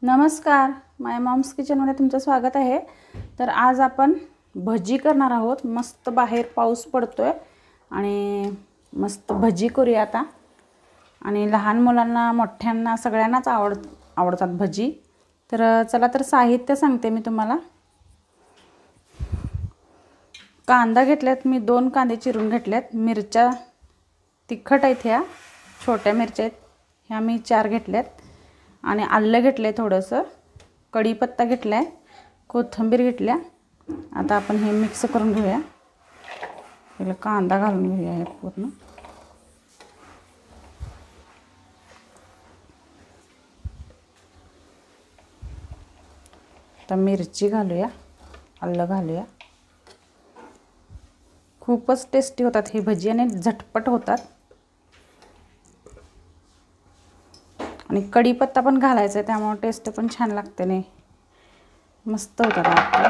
नमस्कार, माय मॉम्स किचनमध्ये तुमचं स्वागत आहे। तर आज आपण भजी करणार आहोत। मस्त बाहेर पाऊस पडतोय आणि मस्त भजी करूया आता। आणि लहान मुलांना मोठ्यांना सगळ्यांनाच आवडतात भजी। तर चला तर साहित्य सांगते मी तुम्हाला। कांदा घेतल्यात मी 2 कांदे चिरून घेतल्यात। मिरच्या तिखट आहेत, ह्या छोट्या मिरच्या आहेत, ह्या मी 4 घेतल्यात। आणि आलं घेतलंय थोडंसं, कढीपत्ता घेतलाय, कोथिंबीर घेतल्या। आता आपण हे मिक्स करून घेऊया। पहिला कांदा घालून घेऊया हे पूर्ण। आता मिरची घालूया, आलं घालूया। खूपच टेस्टी होतात हे भजी आणि झटपट होतात। आणि कढीपत्ता पण घालायचा आहे, त्यामुळे टेस्ट पण छान लागते ने, मस्त होतात।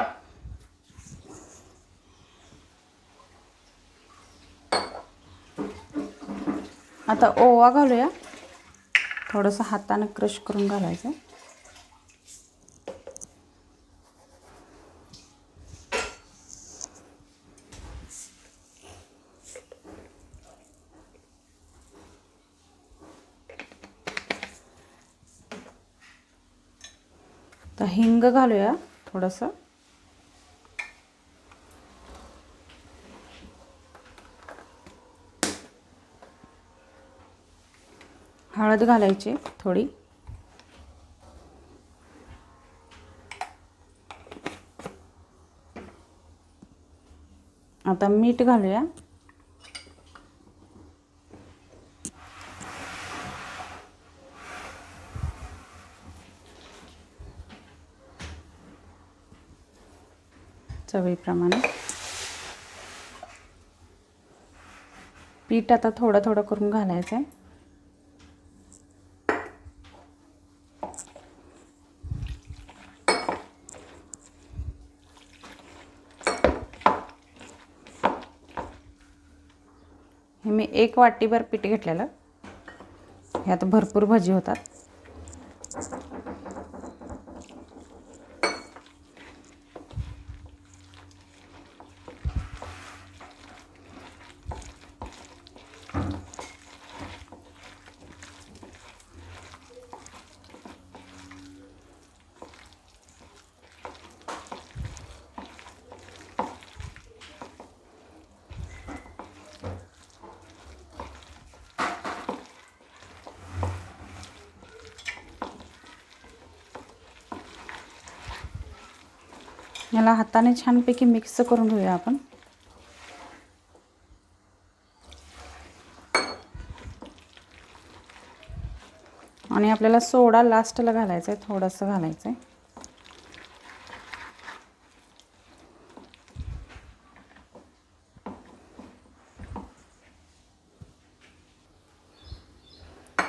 आता ओवा घालूया, थोडंसं हाताने क्रश करून घालायचं। तर हिंग घालूया थोडंसं। हळद घालायची थोडी। आता मीठ घालूया। चवीप्रमाणे। पीठ आता थोडं थोडं करून घालायचं आहे। हे मी 1 वाटीभर पीठ घेतलेलं, ह्यात भरपूर भजी होतात। याला हाताने छानपैकी मिक्स करून घेऊया आपण। आणि आपल्याला सोडा लास्टला घालायचा आहे, थोडंसं घालायचं आहे।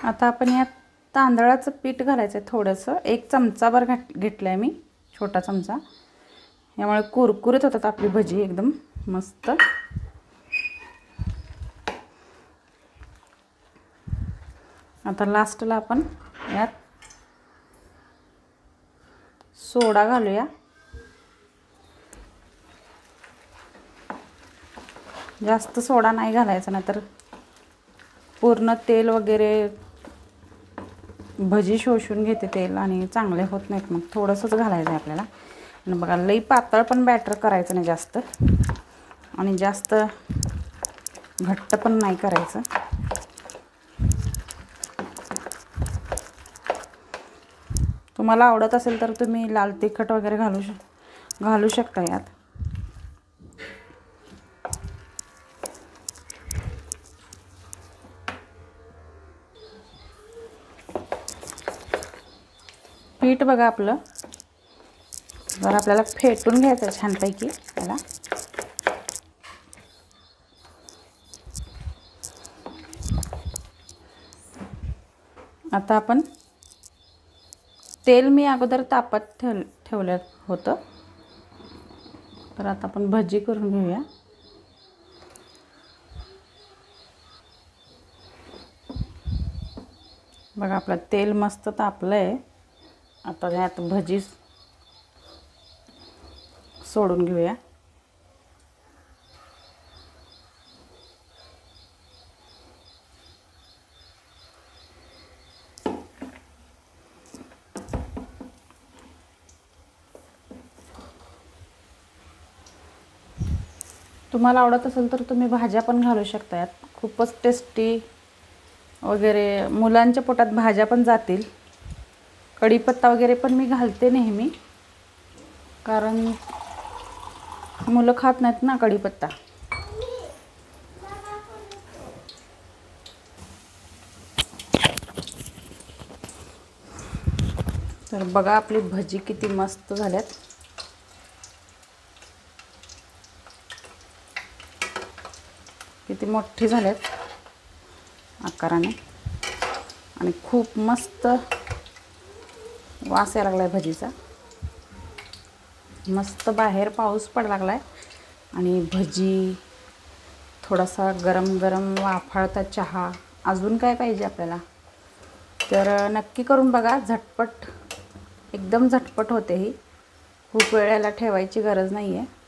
आता आपण यात तांदळाचं पीठ घालायचं आहे थोडंसं, 1 चमचाभर घेतलंय मी, छोटा चमचा। यामुळे कुरकुरीत होतात आपली भजी एकदम मस्त। आता लास्टला आपण यात सोडा घालूया। जास्त सोडा नाही घालायचा, नाहीतर पूर्ण तेल वगैरे भजी शोषून घेते तेल आणि चांगले होत नाहीत। मग थोडंसंच घालायचं आहे आपल्याला। आणि बघा, लई पातळ पण बॅटर करायचं नाही जास्त, आणि जास्त घट्ट पण नाही करायचं। तुम्हाला आवडत असेल तर तुम्ही लाल तिखट वगैरे घालू शकता यात। पीठ बघा आपलं, जर आपल्याला फेटून घ्यायचं छानपैकी त्याला। आता आपण तेल मी अगोदर तापत ठेवलं होतं, तर आता आपण भजी करून घेऊया। बघा आपलं तेल मस्त तापलंय। आता ह्यात भजी सोडून घेऊया. तुम्हाला आवडत असेल तर तुम्ही भाज्या पण घालू शकता यात. खूपच टेस्टी वगैरे, मुलांच्या पोटात भाज्या पण जातील. कढीपत्ता वगैरे पण मी घालते नेहमी, कारण मुलं खात नाहीत ना कढीपत्ता. तर बघा आपली भजी किती मस्त झाल्यात. किती मोठी झाल्यात आकाराने आणि खूप मस्त वास यायला लागलाय भजीचा. मस्त बाहेर पाऊस पडायला लागलाय आणि भजी, थोडासा गरम गरम वाफाळता चहा, अजून काय पाहिजे आपल्याला. तर नक्की करून बघा. झटपट, एकदम झटपट होते ही. खूप वेळेला ठेवायची गरज नाही आहे.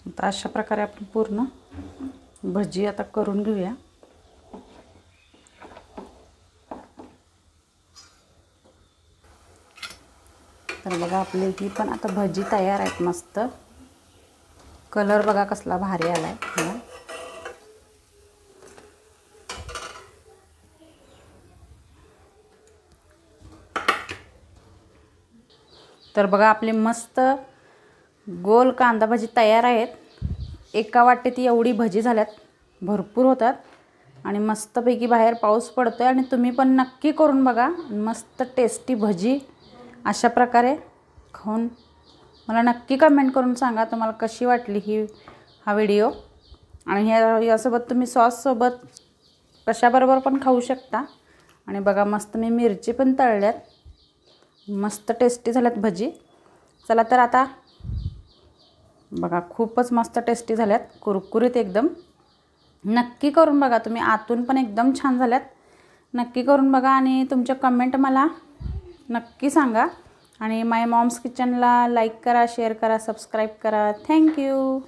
आता अशा प्रकारे आपण पूर्ण भजी आता करून घेऊया. तर बघा आपली ही पण आता भजी तयार आहेत. मस्त कलर बघा कसला भारी आलाय. तर बघा आपली मस्त गोल कांदा भजी तयार आहेत. एका वाटेत एवढी भजी झाल्यात. भरपूर होतात आणि मस्तपैकी बाहेर पाऊस पडतोय आणि तुम्ही पण नक्की करून बघा. मस्त टेस्टी भजी अशा प्रकारे खाऊन मला नक्की कमेंट करून सांगा तुम्हाला कशी वाटली हा व्हिडिओ. आणि यासोबत तुम्ही सॉससोबत कशाबरोबर पण खाऊ शकता. आणि बघा मस्त मी मिरची पण तळल्यात. मस्त टेस्टी झाल्यात भजी. चला तर आता बघा खूपच मस्त टेस्टी झाल्यात, कुरकुरीत एकदम. नक्की करून बघा तुम्ही. आतून पण एकदम छान झाल्यात. नक्की करून बघा आणि तुमच्या कमेंट मला नक्की सांगा. आणि माय मॉम्स किचनला लाईक करा, शेअर करा, सबस्क्राईब करा. थँक्यू.